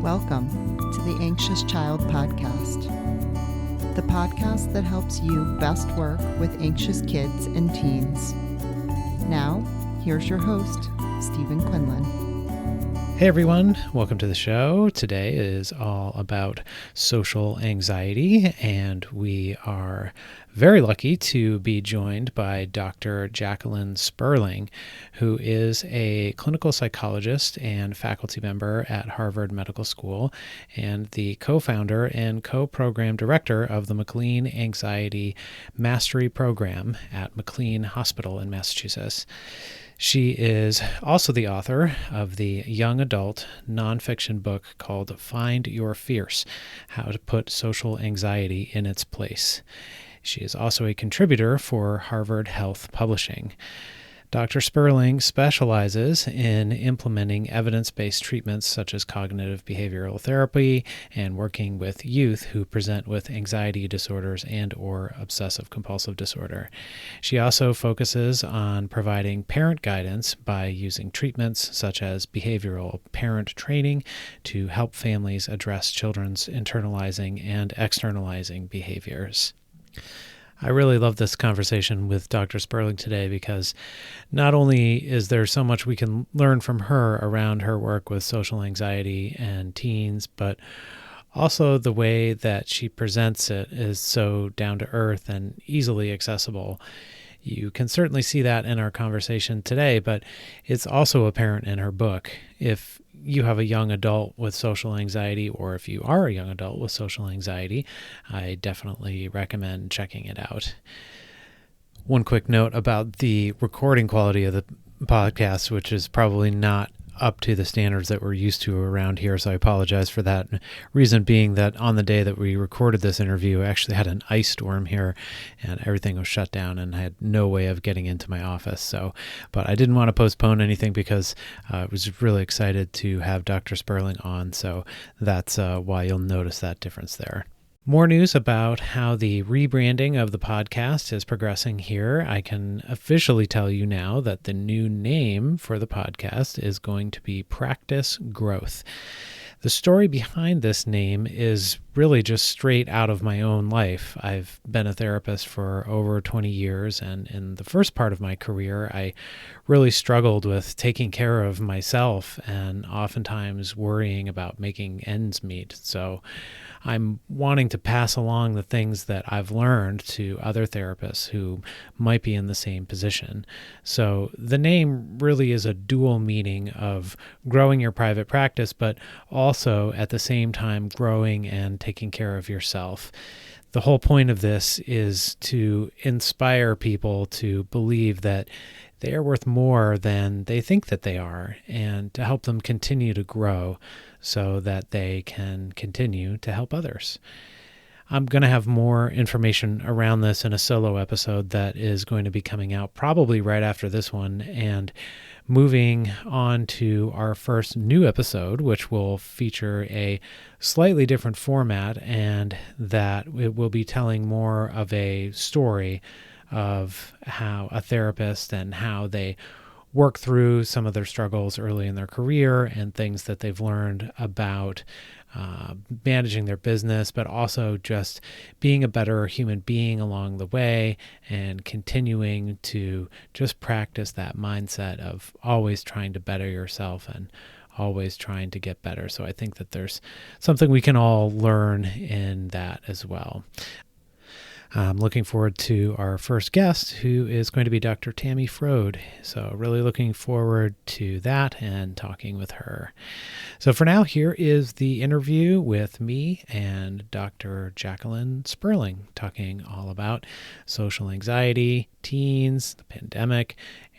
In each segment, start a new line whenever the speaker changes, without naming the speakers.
Welcome to the Anxious Child Podcast, the podcast that helps you best work with anxious kids and teens. Now, here's your host, Stephen Quinlan.
Hey everyone, welcome to the show. Today is all about social anxiety, and we are very lucky to be joined by Dr. Jacqueline Sperling, who is a clinical psychologist and faculty member at Harvard Medical School and the co-founder and co-program director of the McLean Anxiety Mastery Program at McLean Hospital in Massachusetts. She is also the author of the young adult nonfiction book called Find Your Fierce: How to Put Social Anxiety in Its Place. She is also a contributor for Harvard Health Publishing. Dr. Sperling specializes in implementing evidence-based treatments such as cognitive behavioral therapy and working with youth who present with anxiety disorders and/or obsessive-compulsive disorder. She also focuses on providing parent guidance by using treatments such as behavioral parent training to help families address children's internalizing and externalizing behaviors. I really love this conversation with Dr. Sperling today because not only is there so much we can learn from her around her work with social anxiety and teens, but also the way that she presents it is so down to earth and easily accessible. You can certainly see that in our conversation today, but it's also apparent in her book. If you have a young adult with social anxiety, or if you are a young adult with social anxiety, I definitely recommend checking it out. One quick note about the recording quality of the podcast, which is probably not up to the standards that we're used to around here, so I apologize for that. Reason being that on the day that we recorded this interview, I actually had an ice storm here and everything was shut down and I had no way of getting into my office. But I didn't want to postpone anything because I was really excited to have Dr. Sperling on, so that's why you'll notice that difference there. More news about how the rebranding of the podcast is progressing here. I can officially tell you now that the new name for the podcast is going to be Practice Growth. The story behind this name is really just straight out of my own life. I've been a therapist for over 20 years, and in the first part of my career, I really struggled with taking care of myself and oftentimes worrying about making ends meet. So I'm wanting to pass along the things that I've learned to other therapists who might be in the same position. So the name really is a dual meaning of growing your private practice, but also at the same time growing and taking care of yourself. The whole point of this is to inspire people to believe that they are worth more than they think that they are, and to help them continue to grow so that they can continue to help others. I'm going to have more information around this in a solo episode that is going to be coming out probably right after this one, and moving on to our first new episode, which will feature a slightly different format, and that it will be telling more of a story of how a therapist and how they work through some of their struggles early in their career and things that they've learned about managing their business, but also just being a better human being along the way and continuing to just practice that mindset of always trying to better yourself and always trying to get better. So I think that there's something we can all learn in that as well. I'm looking forward to our first guest, who is going to be Dr. Tammy Frode. So really looking forward to that and talking with her. So for now, here is the interview with me and Dr. Jacqueline Sperling, talking all about social anxiety, teens, the pandemic,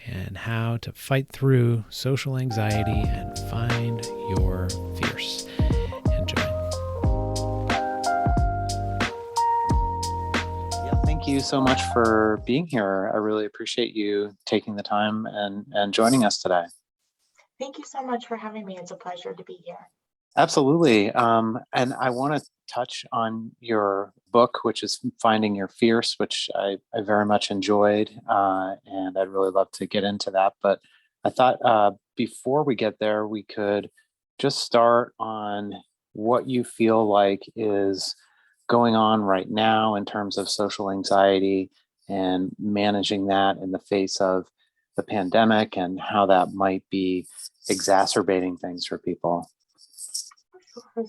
and how to fight through social anxiety and find your fierce. Enjoy. Thank you so much for being here. I really appreciate you taking the time and joining us today.
Thank you so much for having me. It's a pleasure to be here.
Absolutely. And I want to touch on your book, which is Finding Your Fierce, which I very much enjoyed. And I'd really love to get into that. But I thought before we get there, we could just start on what you feel like is going on right now in terms of social anxiety and managing that in the face of the pandemic and how that might be exacerbating things for people.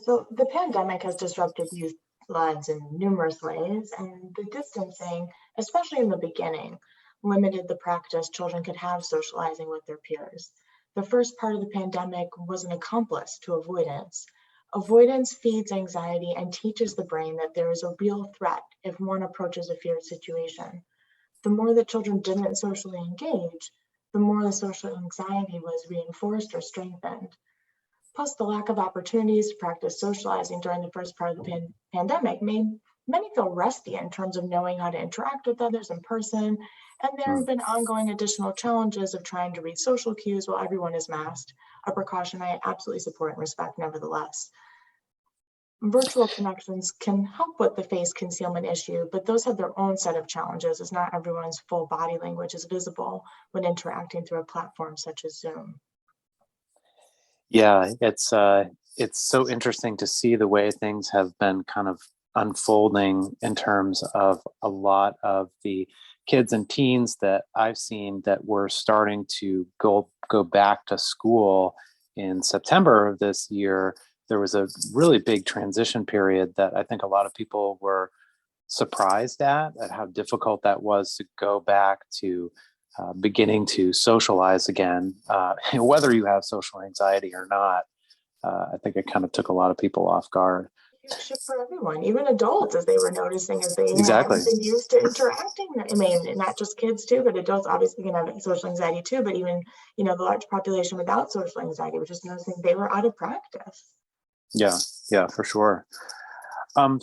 So the pandemic has disrupted youth lives in numerous ways, and the distancing, especially in the beginning, limited the practice children could have socializing with their peers. The first part of the pandemic was an accomplice to avoidance. Avoidance feeds anxiety and teaches the brain that there is a real threat if one approaches a feared situation. The more that children didn't socially engage, the more the social anxiety was reinforced or strengthened. Plus, the lack of opportunities to practice socializing during the first part of the pandemic made many feel rusty in terms of knowing how to interact with others in person. And there have been ongoing additional challenges of trying to read social cues while everyone is masked, a precaution I absolutely support and respect nevertheless. Virtual connections can help with the face concealment issue, but those have their own set of challenges as not everyone's full body language is visible when interacting through a platform such as Zoom.
Yeah, it's so interesting to see the way things have been kind of unfolding in terms of a lot of the kids and teens that I've seen that were starting to go back to school in September of this year. There was a really big transition period that I think a lot of people were surprised at how difficult that was to go back to beginning to socialize again, whether you have social anxiety or not. I think it kind of took a lot of people off guard.
Huge shift for everyone, even adults, as they were noticing as they
Exactly.
hadn't been used to interacting. I mean, not just kids too, but adults obviously can have social anxiety too, but even, the large population without social anxiety, which is noticing they were out of practice.
Yeah, for sure.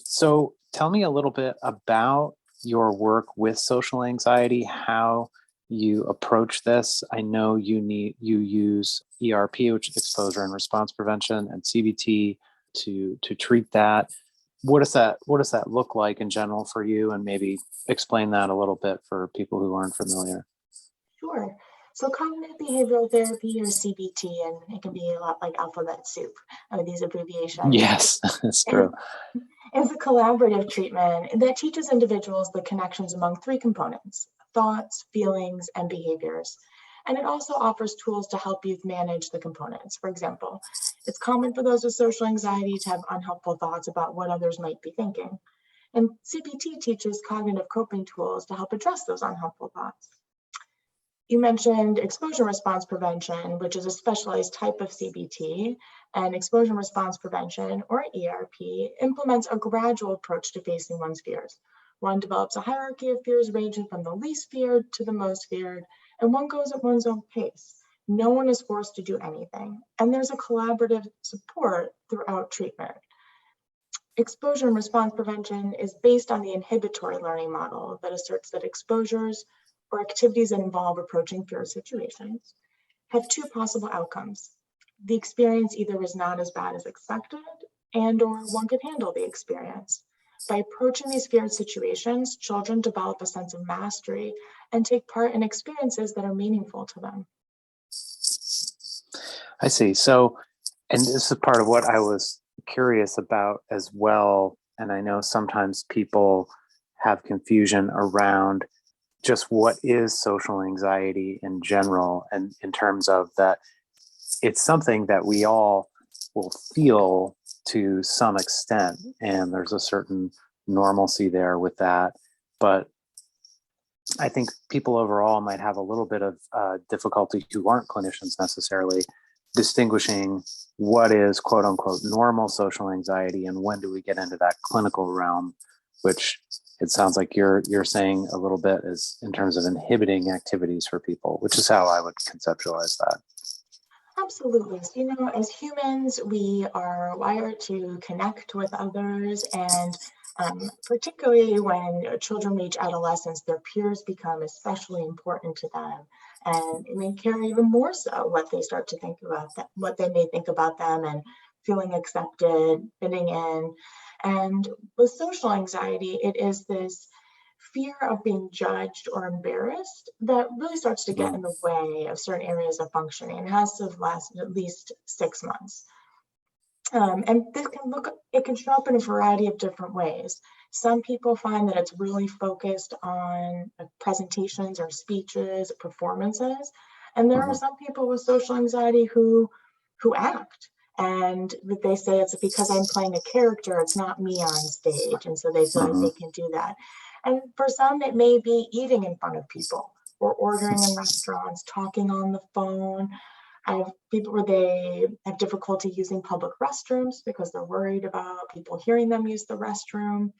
So tell me a little bit about your work with social anxiety, how you approach this. I know you use ERP, which is exposure and response prevention, and CBT to treat that. What does that look like in general for you? And maybe explain that a little bit for people who aren't familiar.
Sure. So cognitive behavioral therapy, or CBT, and it can be a lot like alphabet soup, these abbreviations.
Yes, that's true.
It's a collaborative treatment that teaches individuals the connections among three components: thoughts, feelings, and behaviors. And it also offers tools to help youth manage the components. For example, it's common for those with social anxiety to have unhelpful thoughts about what others might be thinking. And CBT teaches cognitive coping tools to help address those unhelpful thoughts. You mentioned exposure response prevention, which is a specialized type of CBT, and exposure response prevention, or ERP, implements a gradual approach to facing one's fears. One develops a hierarchy of fears ranging from the least feared to the most feared, and one goes at one's own pace. No one is forced to do anything, and there's a collaborative support throughout treatment. Exposure and response prevention is based on the inhibitory learning model that asserts that exposures or activities that involve approaching fear situations have two possible outcomes. The experience either was not as bad as expected, and/or one could handle the experience. By approaching these feared situations, children develop a sense of mastery and take part in experiences that are meaningful to them.
I see. So, and this is part of what I was curious about as well. And I know sometimes people have confusion around just what is social anxiety in general, and in terms of that it's something that we all will feel to some extent, and there's a certain normalcy there with that. But I think people overall might have a little bit of difficulty, who aren't clinicians necessarily, distinguishing what is quote unquote normal social anxiety and when do we get into that clinical realm, which it sounds like you're saying a little bit is in terms of inhibiting activities for people, which is how I would conceptualize that.
Absolutely. So, as humans, we are wired to connect with others, and particularly when children reach adolescence, their peers become especially important to them, and it may carry even more so what they start to think about them, what they may think about them, and feeling accepted, fitting in. And with social anxiety, it is this fear of being judged or embarrassed that really starts to get in the way of certain areas of functioning. It has to last at least 6 months. And it can show up in a variety of different ways. Some people find that it's really focused on presentations or speeches, performances. And there are some people with social anxiety who act. And they say it's because I'm playing a character, it's not me on stage. And so they feel like they can do that. And for some, it may be eating in front of people or ordering in restaurants, talking on the phone. I have people where they have difficulty using public restrooms because they're worried about people hearing them use the restroom.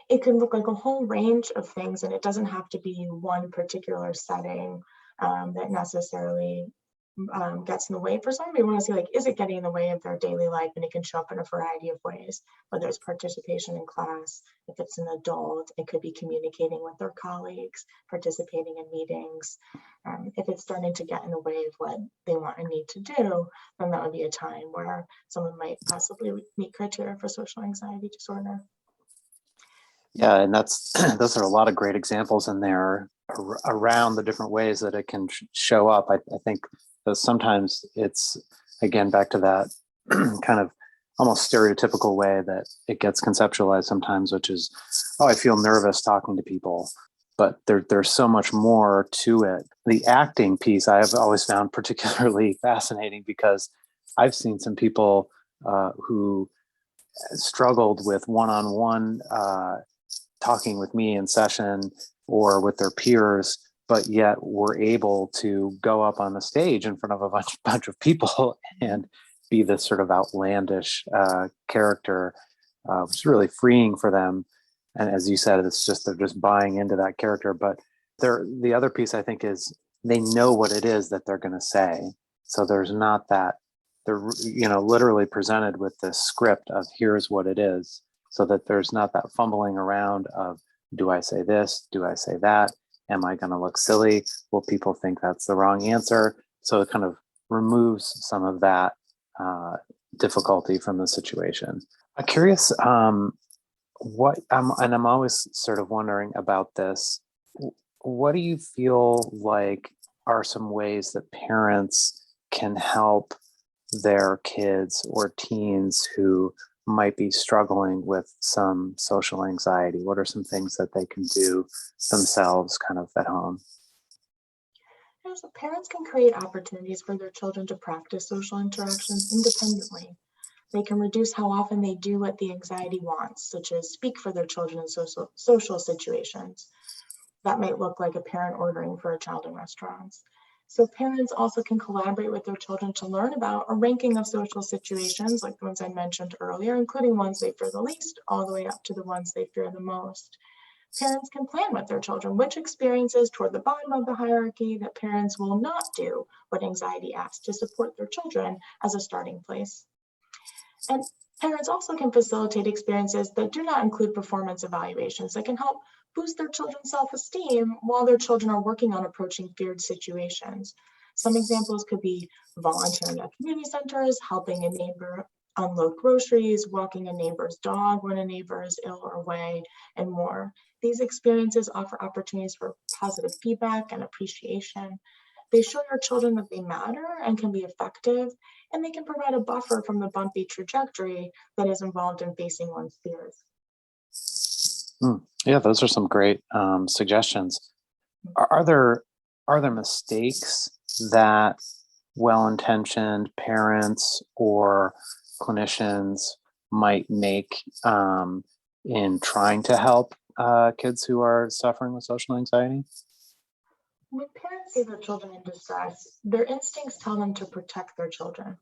It can look like a whole range of things, and it doesn't have to be one particular setting that necessarily gets in the way. For some, we want to see, like, is it getting in the way of their daily life? And it can show up in a variety of ways, whether it's participation in class, if it's an adult, it could be communicating with their colleagues, participating in meetings. If it's starting to get in the way of what they want and need to do, then that would be a time where someone might possibly meet criteria for social anxiety disorder.
Yeah, and that's those are a lot of great examples in there around the different ways that it can show up. I think that sometimes it's, again, back to that kind of almost stereotypical way that it gets conceptualized sometimes, which is, oh, I feel nervous talking to people. But there's so much more to it. The acting piece I have always found particularly fascinating, because I've seen some people who struggled with one-on-one talking with me in session or with their peers, but yet were able to go up on the stage in front of a bunch of people and be this sort of outlandish character, which is really freeing for them. And as you said, it's just, they're just buying into that character. But the other piece, I think, is they know what it is that they're going to say. So there's not that, they're, literally presented with this script of here's what it is, so that there's not that fumbling around of, do I say this? Do I say that? Am I going to look silly? Will people think that's the wrong answer? So it kind of removes some of that difficulty from the situation. I'm curious, I'm always sort of wondering about this. What do you feel like are some ways that parents can help their kids or teens who might be struggling with some social anxiety? What are some things that they can do themselves kind of at home?
So parents can create opportunities for their children to practice social interactions independently. They can reduce how often they do what the anxiety wants, such as speak for their children in social situations. That might look like a parent ordering for a child in restaurants. So parents also can collaborate with their children to learn about a ranking of social situations, like the ones I mentioned earlier, including ones they fear the least, all the way up to the ones they fear the most. Parents can plan with their children which experiences toward the bottom of the hierarchy that parents will not do what anxiety asks, to support their children as a starting place. And parents also can facilitate experiences that do not include performance evaluations that can help boost their children's self-esteem while their children are working on approaching feared situations. Some examples could be volunteering at community centers, helping a neighbor unload groceries, walking a neighbor's dog when a neighbor is ill or away, and more. These experiences offer opportunities for positive feedback and appreciation. They show your children that they matter and can be effective, and they can provide a buffer from the bumpy trajectory that is involved in facing one's fears.
Yeah, those are some great suggestions. Are there mistakes that well-intentioned parents or clinicians might make in trying to help kids who are suffering with social anxiety?
When parents see their children in distress, their instincts tell them to protect their children.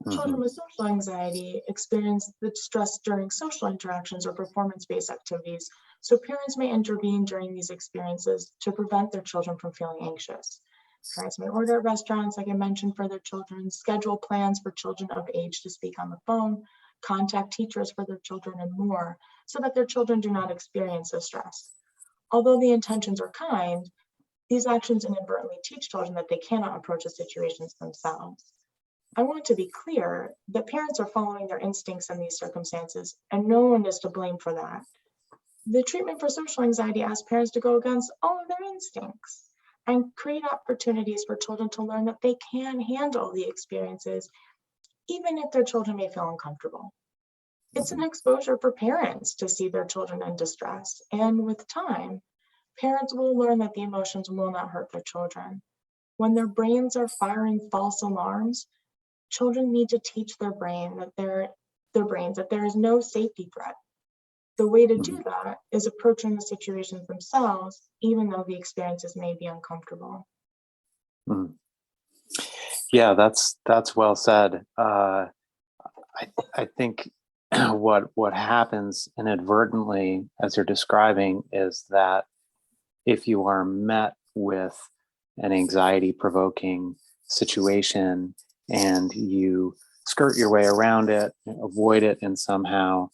Children with social anxiety experience the distress during social interactions or performance-based activities, so parents may intervene during these experiences to prevent their children from feeling anxious. Parents may order at restaurants, like I mentioned, for their children, schedule plans for children of age to speak on the phone, contact teachers for their children, and more, so that their children do not experience this stress. Although the intentions are kind, these actions inadvertently teach children that they cannot approach the situations themselves. I want to be clear that parents are following their instincts in these circumstances, and no one is to blame for that. The treatment for social anxiety asks parents to go against all of their instincts and create opportunities for children to learn that they can handle the experiences, even if their children may feel uncomfortable. It's an exposure for parents to see their children in distress. And with time, parents will learn that the emotions will not hurt their children. When their brains are firing false alarms, children need to teach their brains that there is no safety threat. The way to do that is approaching the situations themselves, even though the experiences may be uncomfortable.
Yeah, that's well said. I think what happens inadvertently, as you're describing, is that if you are met with an anxiety-provoking situation and you skirt your way around it, avoid it, and somehow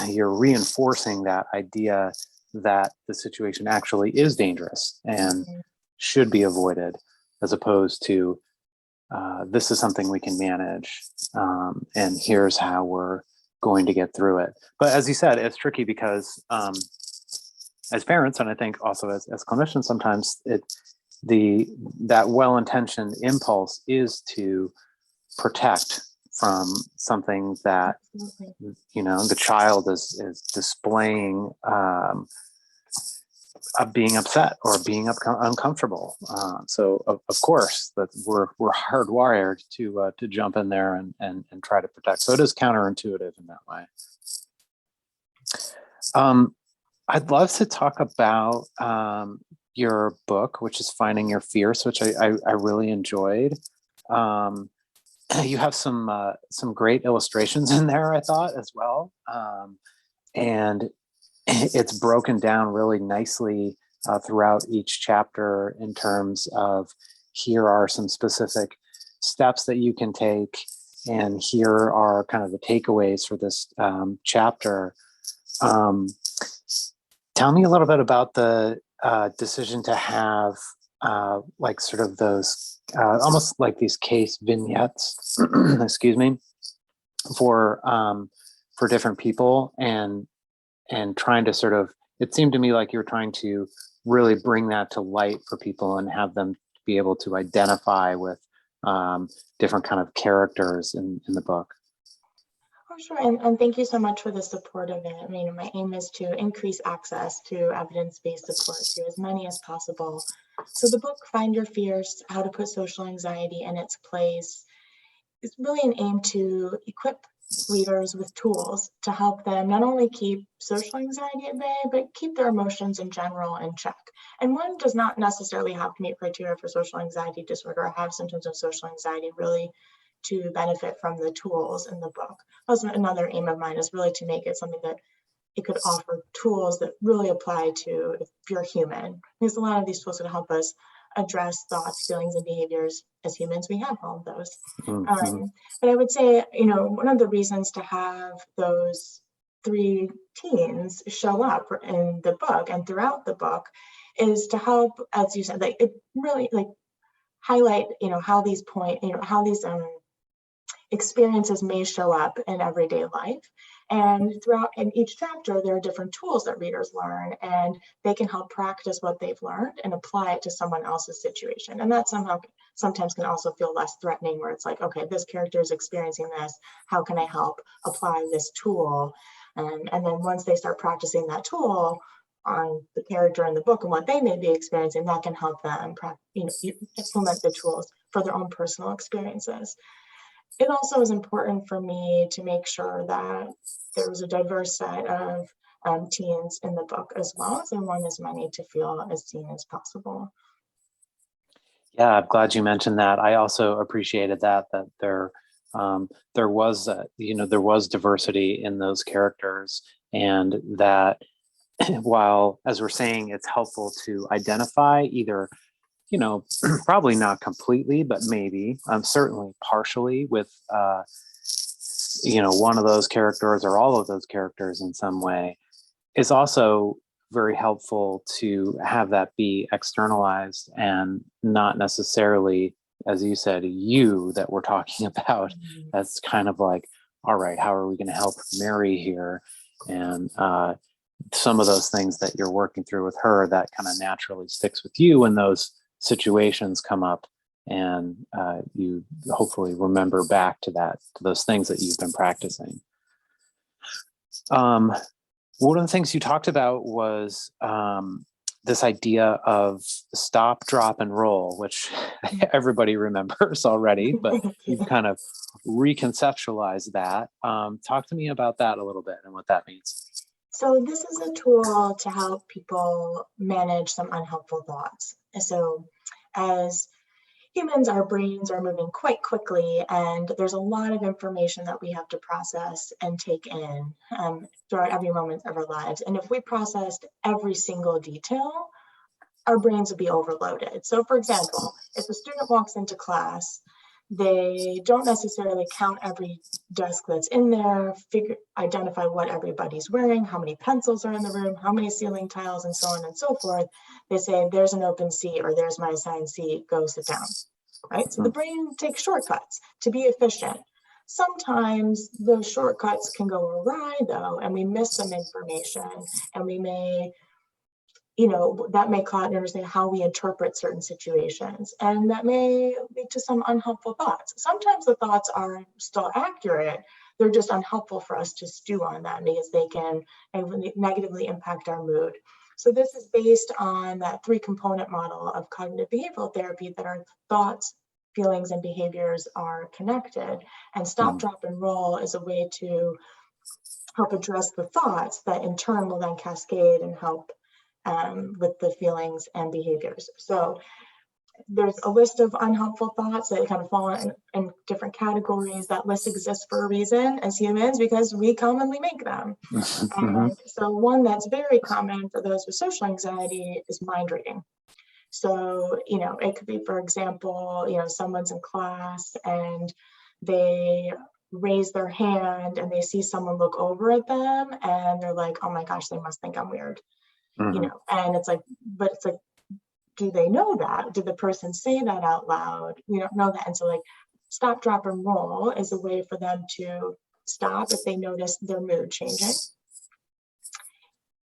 you're reinforcing that idea that the situation actually is dangerous and should be avoided, as opposed to this is something we can manage, and here's how we're going to get through it. But as you said, it's tricky because as parents, and I think also as clinicians, sometimes that well-intentioned impulse is to protect from something that the child is displaying, of being upset or being uncomfortable. So of course that we're hardwired to jump in there and try to protect. So it is counterintuitive in that way. I'd love to talk about your book, which is Finding Your Fierce, which I really enjoyed. You have some great illustrations in there, I thought, as well. And it's broken down really nicely throughout each chapter in terms of here are some specific steps that you can take, and here are kind of the takeaways for this chapter. Tell me a little bit about the decision to have like sort of those almost like these case vignettes, excuse me, for different people, and trying to sort of, it seemed to me like you were trying to really bring that to light for people and have them be able to identify with different kind of characters in the book.
Oh, sure. And thank you so much for the support of it. I mean, my aim is to increase access to evidence-based support to as many as possible. So the book, Find Your Fierce, How to Put Social Anxiety in Its Place, is really an aim to equip readers with tools to help them not only keep social anxiety at bay, but keep their emotions in general in check. And one does not necessarily have to meet criteria for social anxiety disorder or have symptoms of social anxiety really to benefit from the tools in the book. Also, another aim of mine is really to make it something that it could offer tools that really apply to if you're human, because a lot of these tools could help us address thoughts, feelings, and behaviors. As humans, we have all of those. But I would say, one of the reasons to have those 3 teens show up in the book and throughout the book is to help, as you said, like it really like highlight, how these experiences may show up in everyday life. And throughout in each chapter, there are different tools that readers learn, and they can help practice what they've learned and apply it to someone else's situation. And that sometimes can also feel less threatening, where it's like, okay, this character is experiencing this. How can I help apply this tool? And then once they start practicing that tool on the character in the book and what they may be experiencing, that can help them implement the tools for their own personal experiences. It also is important for me to make sure that there was a diverse set of teens in the book as well, as I want as many to feel as seen as possible.
Yeah, I'm glad you mentioned that. I also appreciated that there was there was diversity in those characters, and that while, as we're saying, it's helpful to identify either, probably not completely, but maybe certainly partially with one of those characters or all of those characters in some way, is also very helpful to have that be externalized and not necessarily, as you said, you that we're talking about. That's kind of like, all right, how are we going to help Mary here? And some of those things that you're working through with her, that kind of naturally sticks with you when those situations come up and you hopefully remember back to those things that you've been practicing. One of the things you talked about was this idea of stop, drop, and roll, which everybody remembers already, but you've kind of reconceptualized that. Talk to me about that a little bit and what that means.
So this is a tool to help people manage some unhelpful thoughts. And so as humans, our brains are moving quite quickly, and there's a lot of information that we have to process and take in throughout every moment of our lives. And if we processed every single detail, our brains would be overloaded. So for example, if a student walks into class, they don't necessarily count every desk that's in there, identify what everybody's wearing, how many pencils are in the room, how many ceiling tiles, and so on and so forth. They say, there's an open seat, or there's my assigned seat, go sit down, right? So the brain takes shortcuts to be efficient. Sometimes those shortcuts can go awry though, and we miss some information, and we may, that may cause understand how we interpret certain situations, and that may lead to some unhelpful thoughts. Sometimes the thoughts are still accurate, they're just unhelpful for us to stew on them because they can negatively impact our mood. So this is based on that 3-component model of cognitive behavioral therapy, that our thoughts, feelings, and behaviors are connected. And stop, drop, and roll is a way to help address the thoughts that in turn will then cascade and help with the feelings and behaviors. So there's a list of unhelpful thoughts that kind of fall in different categories. That list exists for a reason as humans, because we commonly make them. And so one that's very common for those with social anxiety is mind reading. So, it could be, for example, someone's in class and they raise their hand and they see someone look over at them and they're like, oh my gosh, they must think I'm weird. And it's like, do they know that? Did the person say that out loud? We don't know that. And so like stop, drop, and roll is a way for them to stop if they notice their mood changing.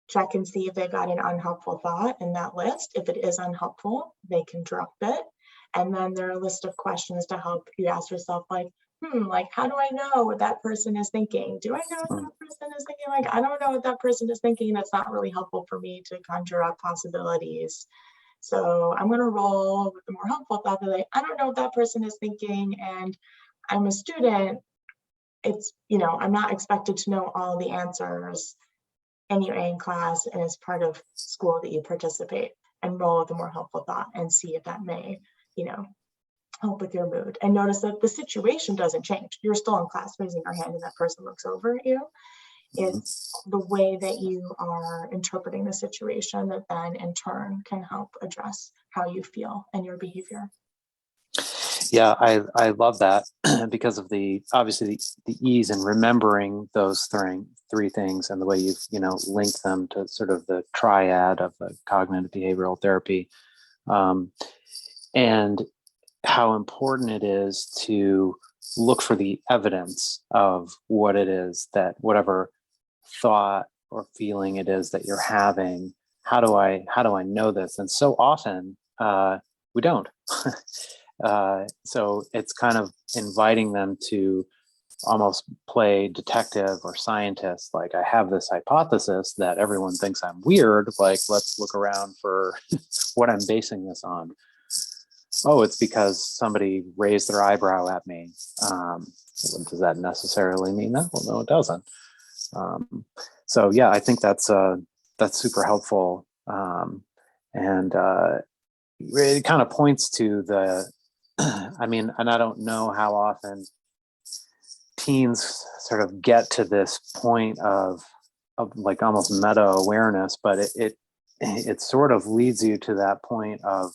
Check and see if they got an unhelpful thought in that list. If it is unhelpful, they can drop it. And then there are a list of questions to help you ask yourself, like, how do I know what that person is thinking? Do I know what that person is thinking? I don't know what that person is thinking. That's not really helpful for me to conjure up possibilities. So I'm going to roll with the more helpful thought that I don't know what that person is thinking, and I'm a student. It's, I'm not expected to know all the answers, and you're in class and it's part of school that you participate. And roll with the more helpful thought and see if that may, help with your mood. And notice that the situation doesn't change. You're still in class raising your hand and that person looks over at you. It's the way that you are interpreting the situation that then in turn can help address how you feel and your behavior.
Yeah, I love that because of the ease in remembering those three things, and the way you've linked them to sort of the triad of the cognitive behavioral therapy, and how important it is to look for the evidence of what it is that whatever thought or feeling it is that you're having. How do I know this? And so often we don't. So it's kind of inviting them to almost play detective or scientist. Like, I have this hypothesis that everyone thinks I'm weird. Like, let's look around for what I'm basing this on. Oh, it's because somebody raised their eyebrow at me. Does that necessarily mean that? Well, no, it doesn't. So yeah, I think that's super helpful. And it kind of points to the, and I don't know how often teens sort of get to this point of like almost meta awareness, but it sort of leads you to that point of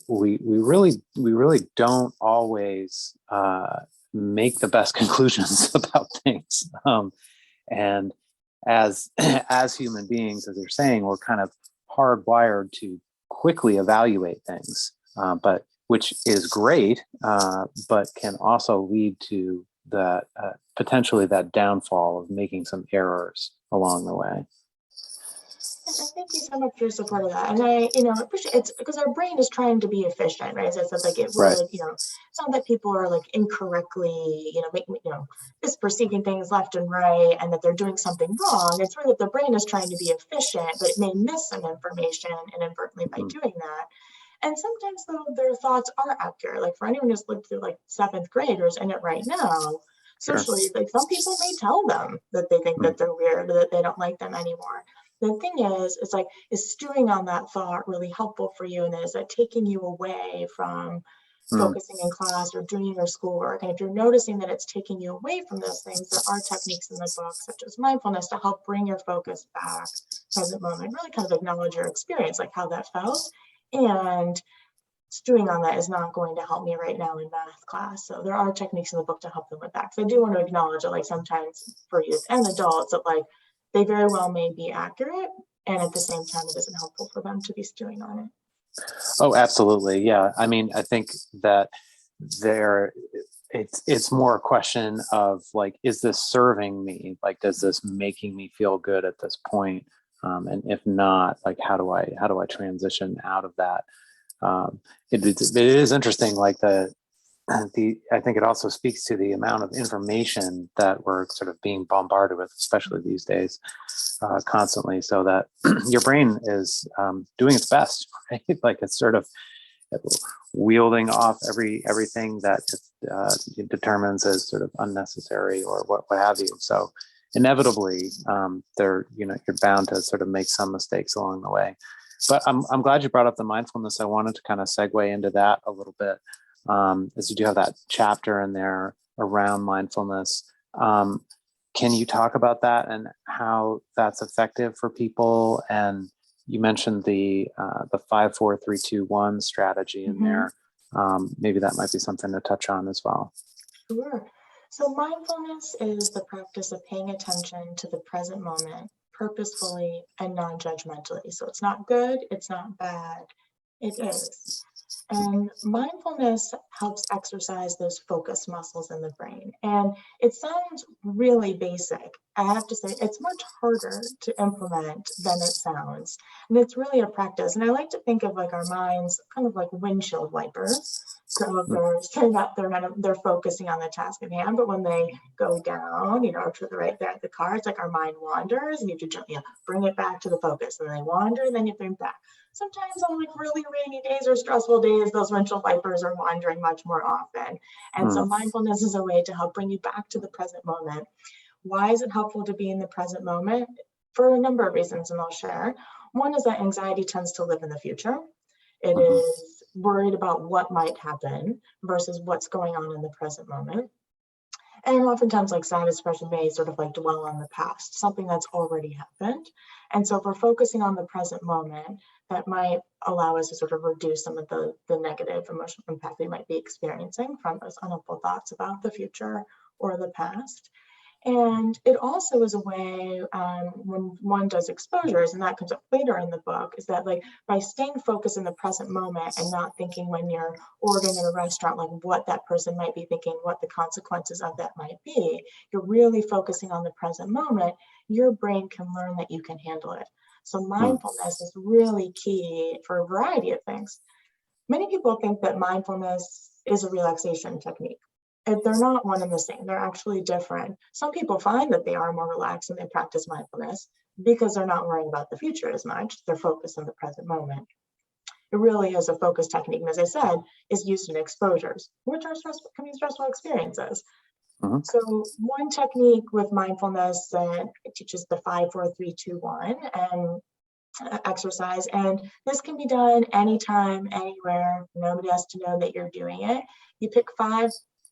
we really don't always make the best conclusions about things, and as human beings, as you're saying, we're kind of hardwired to quickly evaluate things, but which is great, but can also lead to that potentially that downfall of making some errors along the way.
And thank you so much for your support of that. And I, appreciate it's because our brain is trying to be efficient, right? As I said, like it
Right.
would, it's not that people are like incorrectly, just perceiving things left and right and that they're doing something wrong. It's really that the brain is trying to be efficient, but it may miss some information inadvertently by doing that. And sometimes though their thoughts are accurate. Like for anyone who's lived through like 7th graders in it right now,
Sure.
socially, like some people may tell them that they think that they're weird or that they don't like them anymore. The thing is like, is stewing on that thought really helpful for you? And is it taking you away from focusing in class or doing your schoolwork? And if you're noticing that it's taking you away from those things, there are techniques in the book, such as mindfulness, to help bring your focus back, present moment, really kind of acknowledge your experience, like how that felt. And stewing on that is not going to help me right now in math class. So there are techniques in the book to help them with that. So I do want to acknowledge that, like, sometimes for youth and adults, that like they very well may be accurate, and at the same time, it isn't helpful for them to be stewing on it.
Oh, absolutely. Yeah. I mean, I think that it's more a question of like, is this serving me? Like, does this making me feel good at this point? And if not, like, how do I transition out of that? It is interesting, like I think it also speaks to the amount of information that we're sort of being bombarded with, especially these days, constantly, so that your brain is doing its best, right? Like it's sort of wielding off everything that it determines as sort of unnecessary or what have you. So inevitably, you're bound to sort of make some mistakes along the way. But I'm glad you brought up the mindfulness. I wanted to kind of segue into that a little bit, as you do have that chapter in there around mindfulness. Can you talk about that and how that's effective for people? And you mentioned the 5, 4, 3, 2, 1 strategy in there. Maybe that might be something to touch on as well.
Sure. So mindfulness is the practice of paying attention to the present moment purposefully and non-judgmentally. So it's not good, it's not bad, it is. And mindfulness helps exercise those focus muscles in the brain. And it sounds really basic. I have to say, it's much harder to implement than it sounds. And it's really a practice. And I like to think of like our minds kind of like windshield wipers. So if they're turning up, they're focusing on the task at hand. But when they go down, to the right there at the car, it's like our mind wanders, and you have to bring it back to the focus. And they wander, and then you bring it back. Sometimes on like really rainy days or stressful days, those windshield wipers are wandering much more often. And so mindfulness is a way to help bring you back to the present moment. Why is it helpful to be in the present moment? For a number of reasons, and I'll share. One is that anxiety tends to live in the future. It is worried about what might happen versus what's going on in the present moment. And oftentimes, like sadness, depression may sort of like dwell on the past, something that's already happened. And so if we're focusing on the present moment, that might allow us to sort of reduce some of the negative emotional impact we might be experiencing from those unhelpful thoughts about the future or the past. And it also is a way, when one does exposures, and that comes up later in the book, is that like by staying focused in the present moment and not thinking when you're ordering in a restaurant, like what that person might be thinking, what the consequences of that might be, you're really focusing on the present moment, your brain can learn that you can handle it. So mindfulness is really key for a variety of things. Many people think that mindfulness is a relaxation technique. They're not one and the same. They're actually different. Some people find that they are more relaxed when they practice mindfulness because they're not worrying about the future as much. They're focused on the present moment. It really is a focus technique, and as I said, is used in exposures, which are can be stressful experiences. So one technique with mindfulness that teaches the 5, 4, 3, 2, 1 and exercise, and this can be done anytime, anywhere. Nobody has to know that you're doing it. You pick 5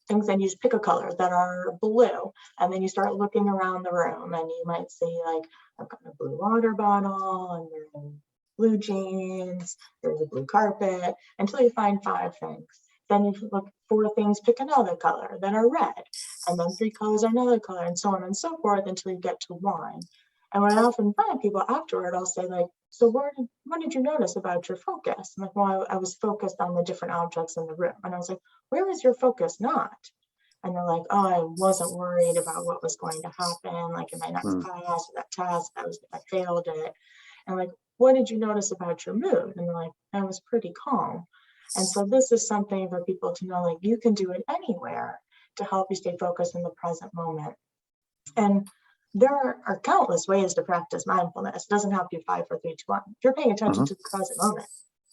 things, and you just pick a color that are blue, and then you start looking around the room, and you might see like, I've got a blue water bottle, and there's blue jeans, there's a blue carpet, until you find 5 things. Then you look 4 things, pick another color that are red, and then 3 colors are another color, and so on and so forth until you get to 1. And when I often find people afterward, I'll say like, so what did you notice about your focus? I'm like, well, I was focused on the different objects in the room. And I was like, where was your focus not? And they're like, oh, I wasn't worried about what was going to happen, like in my next class or that task, if I failed it. And like, what did you notice about your mood? And they're like, I was pretty calm. And so this is something for people to know, like, you can do it anywhere to help you stay focused in the present moment. And there are countless ways to practice mindfulness. It doesn't have to be 5, 4, 3, 2, 1. If you're paying attention to the present moment,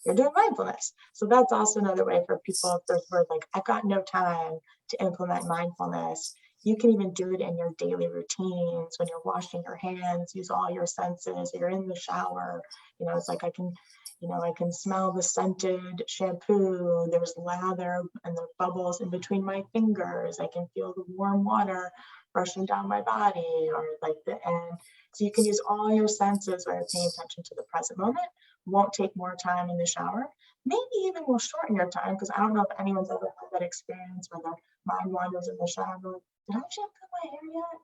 you're doing mindfulness. So that's also another way for people, if there's words like, I've got no time to implement mindfulness. You can even do it in your daily routines when you're washing your hands, use all your senses, you're in the shower. It's like I can smell the scented shampoo, there's lather and the bubbles in between my fingers. I can feel the warm water rushing down my body, or like the end. So you can use all your senses when you're paying attention to the present moment. Won't take more time in the shower. Maybe even will shorten your time, because I don't know if anyone's ever had that experience where their mind wanders in the shower. Did I shampoo my hair yet?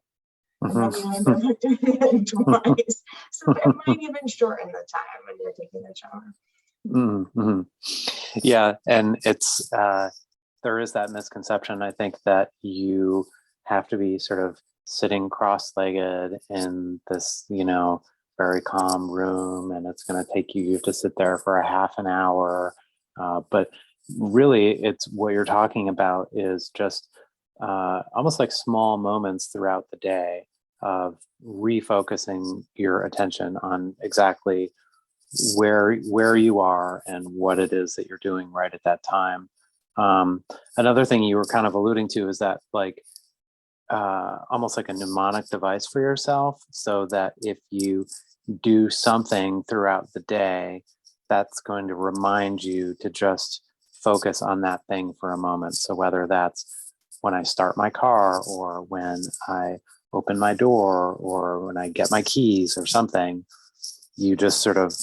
And then you end up doing it twice. So it might even shorten the time when you're taking a shower.
Mm-hmm. Yeah, and it's there is that misconception, I think, that you have to be sort of sitting cross-legged in this, very calm room, and it's going to take you to sit there for a half an hour. But really, it's what you're talking about is just almost like small moments throughout the day of refocusing your attention on exactly where you are and what it is that you're doing right at that time. Another thing you were kind of alluding to is that, like, almost like a mnemonic device for yourself, so that if you do something throughout the day, that's going to remind you to just focus on that thing for a moment. So whether that's when I start my car, or when I open my door, or when I get my keys or something, you just sort of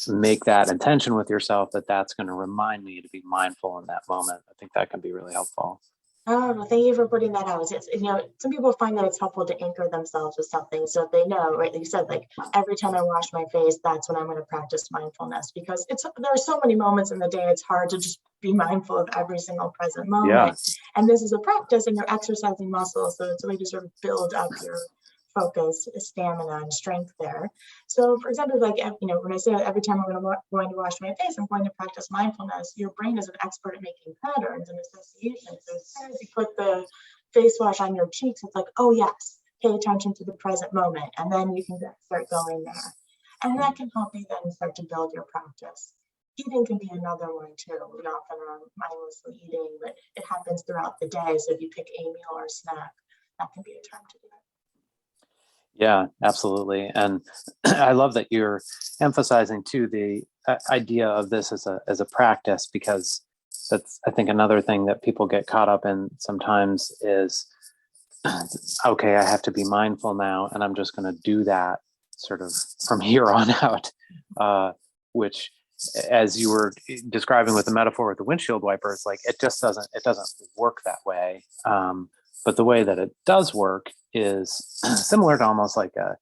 make that intention with yourself that that's going to remind me to be mindful in that moment. I think that can be really helpful.
Oh, well, thank you for putting that out. It's, some people find that it's helpful to anchor themselves with something. So if they know, right, like you said, like every time I wash my face, that's when I'm going to practice mindfulness, because there are so many moments in the day. It's hard to just be mindful of every single present moment. Yeah. And this is a practice, and you're exercising muscles. So it's a way to sort of build up your focus, stamina, and strength there. So for example, like, when I say every time I'm going to wash my face, I'm going to practice mindfulness, your brain is an expert at making patterns and associations. So as soon as you put the face wash on your cheeks, it's like, oh yes, pay attention to the present moment. And then you can start going there. And that can help you then start to build your practice. Eating can be another one too. We often are mindlessly eating, but it happens throughout the day. So if you pick a meal or a snack, that can be a time to do it.
Yeah, absolutely. And I love that you're emphasizing too the idea of this as a practice, because that's, I think, another thing that people get caught up in sometimes is, okay, I have to be mindful now, and I'm just going to do that sort of from here on out, which, as you were describing with the metaphor with the windshield wipers, like it doesn't work that way. But the way that it does work is similar to almost like a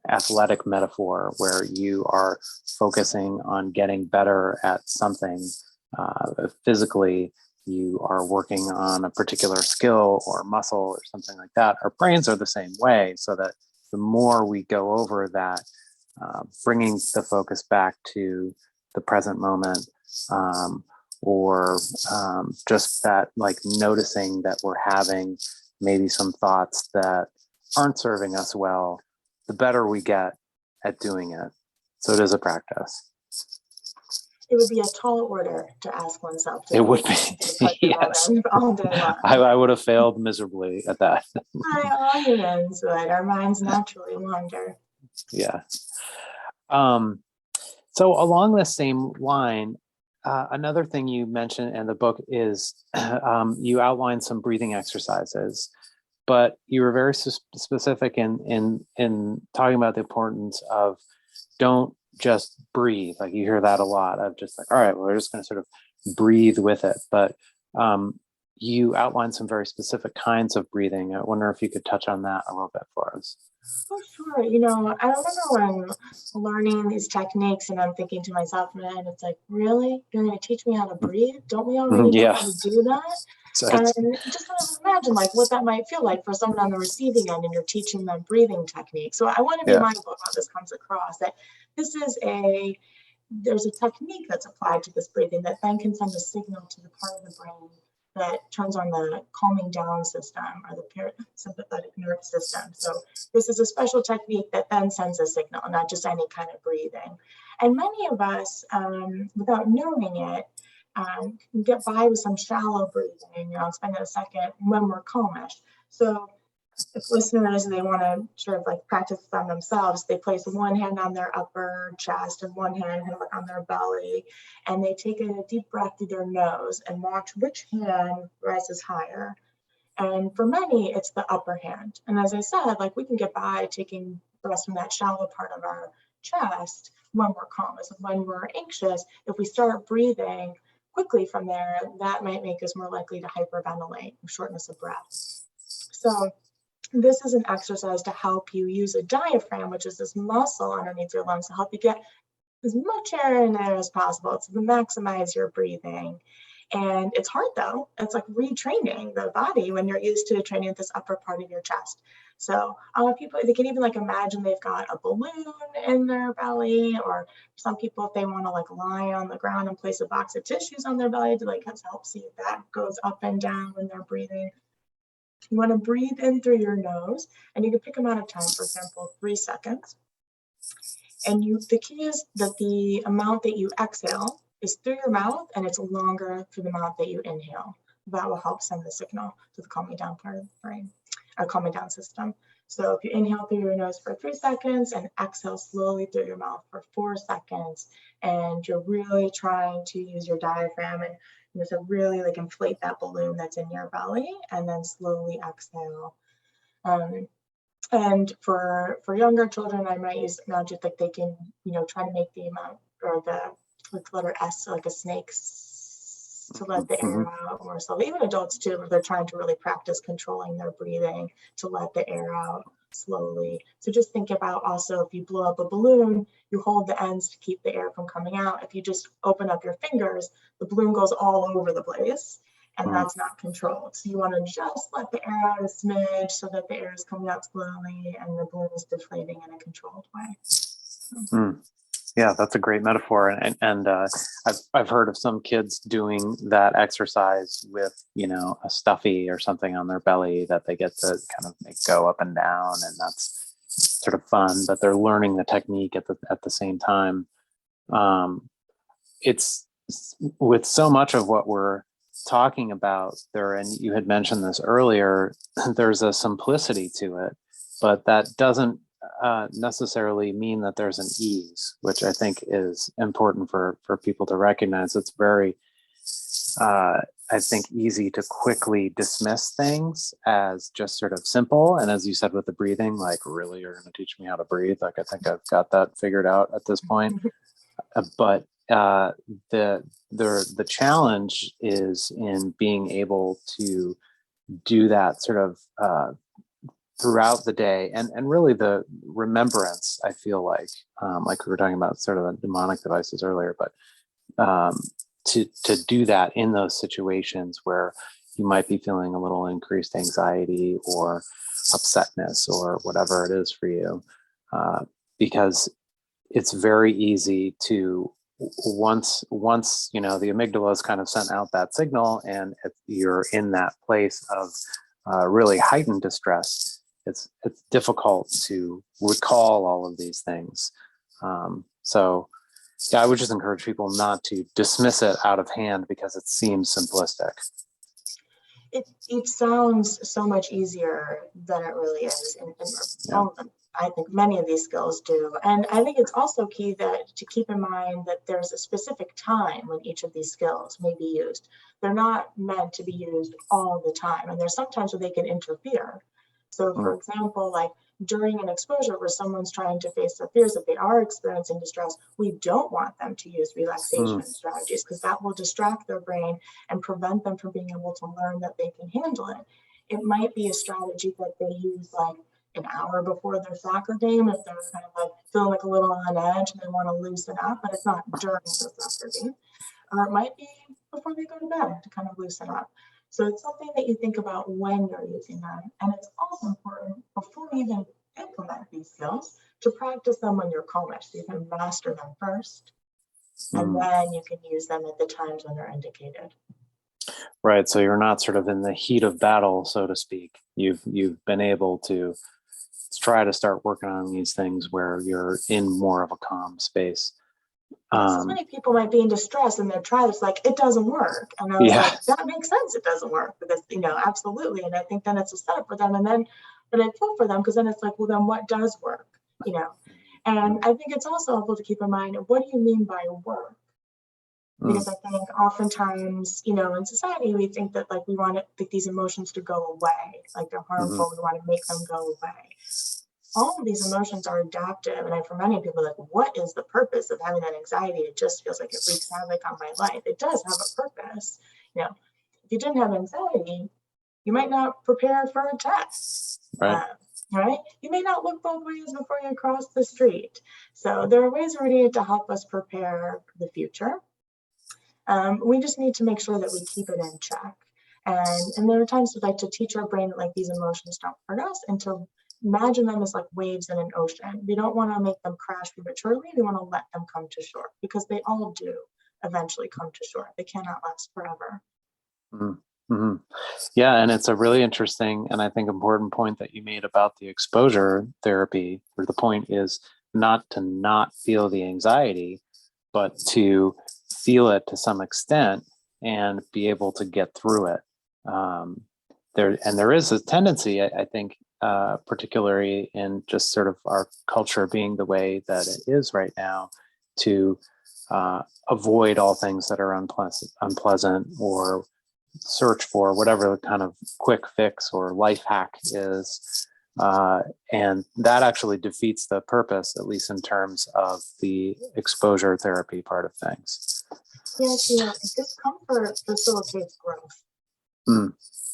athletic metaphor, where you are focusing on getting better at something physically. You are working on a particular skill or muscle or something like that. Our brains are the same way, so that the more we go over that, bringing the focus back to the present moment, or just that, like, noticing that we're having maybe some thoughts that aren't serving us well, the better we get at doing it. So it is a practice.
It would be a tall order to ask oneself to.
It would be. Yes.
All day long.
I would have failed miserably at that.
All humans would. Our minds naturally wander.
Yeah. So along the same line, another thing you mentioned in the book is you outline some breathing exercises, but you were very specific in talking about the importance of don't just breathe. Like, you hear that a lot of just like, all right, well, we're just going to sort of breathe with it. But you outlined some very specific kinds of breathing. I wonder if you could touch on that a little bit for us.
Oh, sure. I remember when learning these techniques, and I'm thinking to myself, man, it's like, really? You're going to teach me how to breathe? Don't we already know how to do that?
So
And just kind of imagine like what that might feel like for someone on the receiving end, and you're teaching them breathing techniques. So I want to be
yeah.
mindful of how this comes across, that this is there's a technique that's applied to this breathing that then can send a signal to the part of the brain that turns on the calming down system, or the parasympathetic nervous system. So this is a special technique that then sends a signal, not just any kind of breathing. And many of us, without knowing it, can get by with some shallow breathing. I'll spend a second when we're calmish. So if listeners, they want to sort of like practice on themselves, they place one hand on their upper chest and one hand kind of like on their belly, and they take a deep breath through their nose and watch which hand rises higher. And for many, it's the upper hand. And as I said, like we can get by taking breaths from that shallow part of our chest when we're calm. So when we're anxious, if we start breathing quickly from there, that might make us more likely to hyperventilate, shortness of breath. So this is an exercise to help you use a diaphragm, which is this muscle underneath your lungs, to help you get as much air in there as possible to maximize your breathing. And it's hard though. It's like retraining the body when you're used to training at this upper part of your chest. So people, they can even like imagine they've got a balloon in their belly, or some people, if they want to like lie on the ground and place a box of tissues on their belly to like help see if that goes up and down when they're breathing. You want to breathe in through your nose, and you can pick amount of time, for example, 3 seconds. And the key is that the amount that you exhale is through your mouth, and it's longer for the amount that you inhale. That will help send the signal to the calming down part of the brain, or calming down system. So if you inhale through your nose for 3 seconds and exhale slowly through your mouth for 4 seconds, and you're really trying to use your diaphragm and so really like inflate that balloon that's in your belly, and then slowly exhale. And for younger children, I might use magic, like they can, try to make the amount, or the like letter S, so like a snake, to let the air out more slowly. Even adults too, if they're trying to really practice controlling their breathing, to let the air out slowly. So just think about also, if you blow up a balloon, you hold the ends to keep the air from coming out. If you just open up your fingers, the balloon goes all over the place, and that's not controlled. So you want to just let the air out a smidge so that the air is coming out slowly and the balloon is deflating in a controlled way.
Yeah, that's a great metaphor, and I've heard of some kids doing that exercise with a stuffy or something on their belly that they get to kind of make go up and down, and that's sort of fun. But they're learning the technique at the same time. It's with so much of what we're talking about there, and you had mentioned this earlier, there's a simplicity to it, but that doesn't necessarily mean that there's an ease, which I think is important for people to recognize. It's very, I think, easy to quickly dismiss things as just sort of simple. And as you said with the breathing, like, really, you're going to teach me how to breathe? Like, I think I've got that figured out at this point. But the challenge is in being able to do that sort of throughout the day, and really the remembrance, I feel like we were talking about sort of the mnemonic devices earlier, but to do that in those situations where you might be feeling a little increased anxiety or upsetness or whatever it is for you, because it's very easy to, once the amygdala has kind of sent out that signal, and if you're in that place of really heightened distress, it's difficult to recall all of these things. So yeah, I would just encourage people not to dismiss it out of hand because it seems simplistic.
It sounds so much easier than it really is, and all of them. I think many of these skills do. And I think it's also key to keep in mind that there's a specific time when each of these skills may be used. They're not meant to be used all the time. And there's sometimes where they can interfere. So for example, like during an exposure where someone's trying to face their fears, if they are experiencing distress, we don't want them to use relaxation strategies, because that will distract their brain and prevent them from being able to learn that they can handle it. It might be a strategy that they use like an hour before their soccer game, if they're kind of like feeling like a little on edge and they want to loosen up, but it's not during the soccer game. Or it might be before they go to bed to kind of loosen up. So it's something that you think about when you're using them. And it's also important before you even implement these skills to practice them when you're calmest. You can master them first, and then you can use them at the times when they're indicated.
Right. So you're not sort of in the heat of battle, so to speak. You've been able to try to start working on these things where you're in more of a calm space.
So many people might be in distress and they're trying, it's like, it doesn't work. And I was like, that makes sense. It doesn't work because, absolutely. And I think then it's a setup for them. And then, but I feel for them because then it's like, well, then what does work? And I think it's also helpful to keep in mind, what do you mean by work? Because I think oftentimes, in society, we think that like we want these emotions to go away, like they're harmful. We want to make them go away. All of these emotions are adaptive. And for many people, like, what is the purpose of having that anxiety? It just feels like it wreaks havoc on my life. It does have a purpose. If you didn't have anxiety, you might not prepare for a test. Right? You may not look both ways before you cross the street. So there are ways already to help us prepare for the future. We just need to make sure that we keep it in check. And there are times we like to teach our brain that like these emotions don't hurt us and to imagine them as like waves in an ocean. We don't want to make them crash prematurely. We want to let them come to shore because they all do eventually come to shore. They cannot last forever.
Mm-hmm. Yeah, and it's a really interesting and I think important point that you made about the exposure therapy, where the point is not to not feel the anxiety, but to feel it to some extent and be able to get through it. There is a tendency, I think, particularly in just sort of our culture being the way that it is right now, to avoid all things that are unpleasant or search for whatever the kind of quick fix or life hack is. And that actually defeats the purpose, at least in terms of the exposure therapy part of things.
Yeah, discomfort facilitates growth.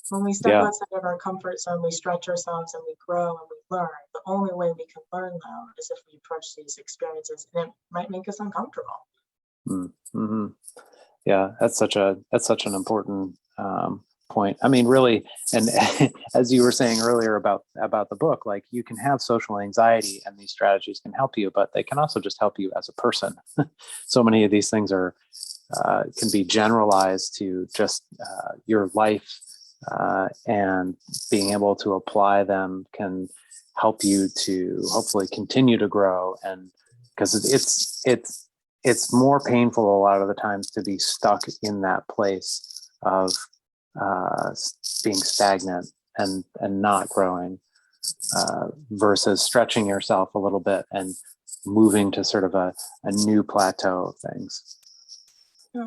When we step outside of our comfort zone, we stretch ourselves and we grow and we learn. The only way we can learn, though, is if we approach these experiences, and it might make us uncomfortable.
Mm-hmm. Yeah, that's such an important point. I mean, really, and as you were saying earlier about the book, like you can have social anxiety and these strategies can help you, but they can also just help you as a person. So many of these things are can be generalized to just your life, and being able to apply them can help you to hopefully continue to grow. And because it's more painful a lot of the times to be stuck in that place of being stagnant and not growing, versus stretching yourself a little bit and moving to sort of a new plateau of things.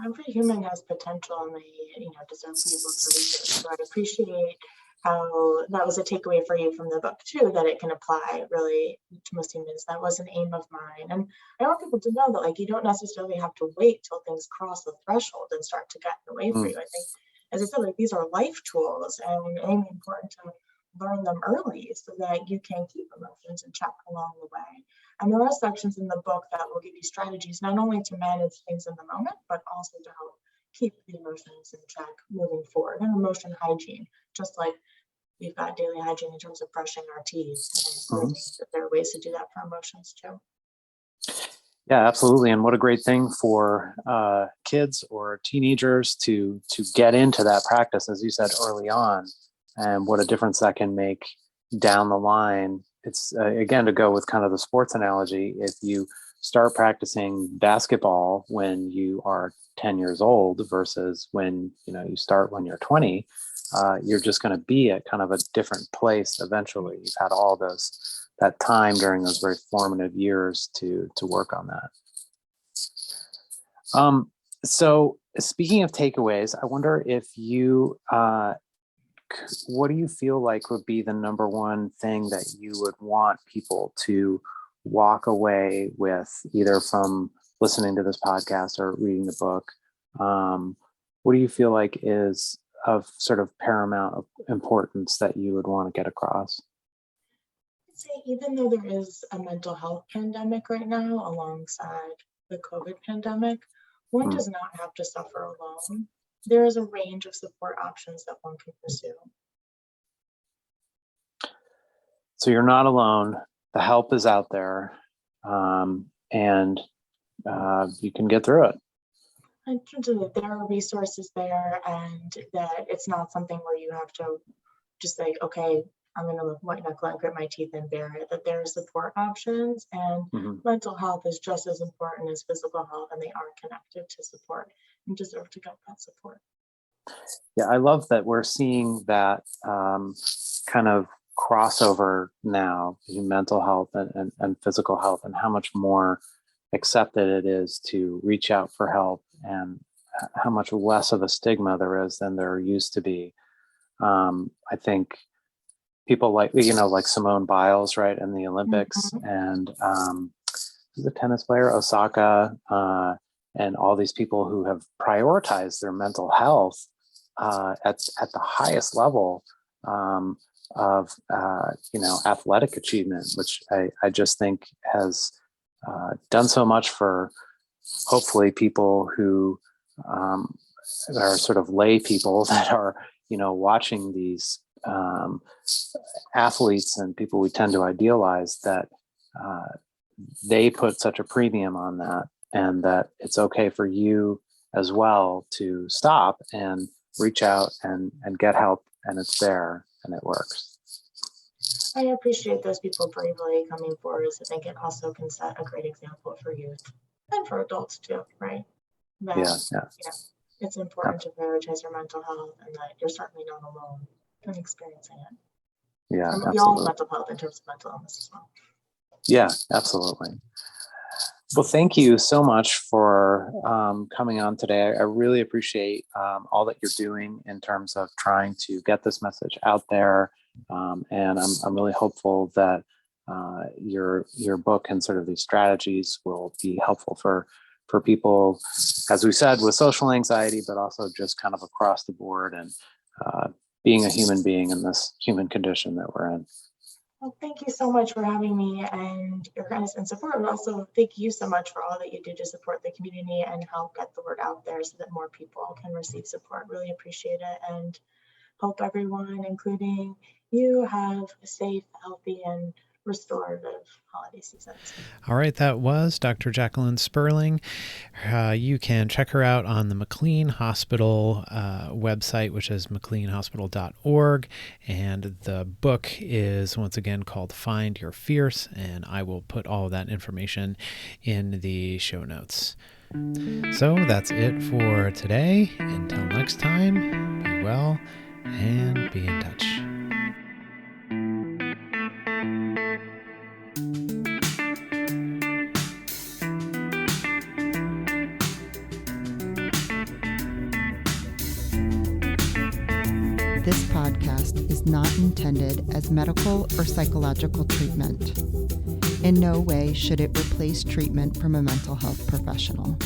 Every human has potential and they deserve to be able to reach it. So I appreciate how that was a takeaway for you from the book too, that it can apply really to most humans. That was an aim of mine. And I want people to know that like you don't necessarily have to wait till things cross the threshold and start to get in the way for you. I think, as I said, like these are life tools and it's important to learn them early so that you can keep emotions in check along the way. And there are sections in the book that will give you strategies not only to manage things in the moment, but also to help keep the emotions in check moving forward. And emotion hygiene, just like we've got daily hygiene in terms of brushing our teeth. And I think that there are ways to do that for emotions too.
Yeah, absolutely. And what a great thing for kids or teenagers to get into that practice, as you said early on, and what a difference that can make down the line. It's again, to go with kind of the sports analogy, if you start practicing basketball when you are 10 years old versus when you start when you're 20, you're just going to be at kind of a different place eventually. You've had all that time during those very formative years to work on that. So speaking of takeaways, I wonder if you what do you feel like would be the number one thing that you would want people to walk away with, either from listening to this podcast or reading the book? What do you feel like is of sort of paramount importance that you would want to get across?
I'd say even though there is a mental health pandemic right now alongside the COVID pandemic, one does not have to suffer alone. there is a range of support options that one can pursue.
So you're not alone. The help is out there, and you can get through it.
In terms of that there are resources there, and that it's not something where you have to just say, okay, I'm going to look white knuckle and grit my teeth and bear it, that there are support options, and mental health is just as important as physical health, and they are connected to support and deserve to get that support.
Yeah, I love that we're seeing that kind of crossover now between mental health and physical health, and how much more accepted it is to reach out for help, and how much less of a stigma there is than there used to be. I think people like Simone Biles, right, in the Olympics, and the tennis player Osaka, and all these people who have prioritized their mental health at the highest level of athletic achievement, which I just think has done so much for hopefully people who are sort of lay people that are watching these athletes and people we tend to idealize, that they put such a premium on that, and that it's okay for you as well to stop and reach out and get help, and it's there and it works.
I appreciate those people bravely coming forward. I think it also can set a great example for youth and for adults too, right? That, it's important to prioritize your mental health, and that you're certainly not alone in experiencing it.
Yeah,
we all have mental health in terms of mental illness as well.
Yeah, absolutely. Well, thank you so much for coming on today. I really appreciate all that you're doing in terms of trying to get this message out there, and I'm really hopeful that your book and sort of these strategies will be helpful for people, as we said, with social anxiety, but also just kind of across the board, and being a human being in this human condition that we're in.
Well, thank you so much for having me and your guidance and support. And also thank you so much for all that you do to support the community and help get the word out there so that more people can receive support. Really appreciate it, and hope everyone, including you, have a safe, healthy, and restorative holiday seasons.
All right, that was Dr. Jacqueline Sperling. You can check her out on the McLean Hospital website, which is mcleanhospital.org. And the book is once again called Find Your Fierce, and I will put all of that information in the show notes. So that's it for today. Until next time, be well and be in touch.
This podcast is not intended as medical or psychological treatment. In no way should it replace treatment from a mental health professional.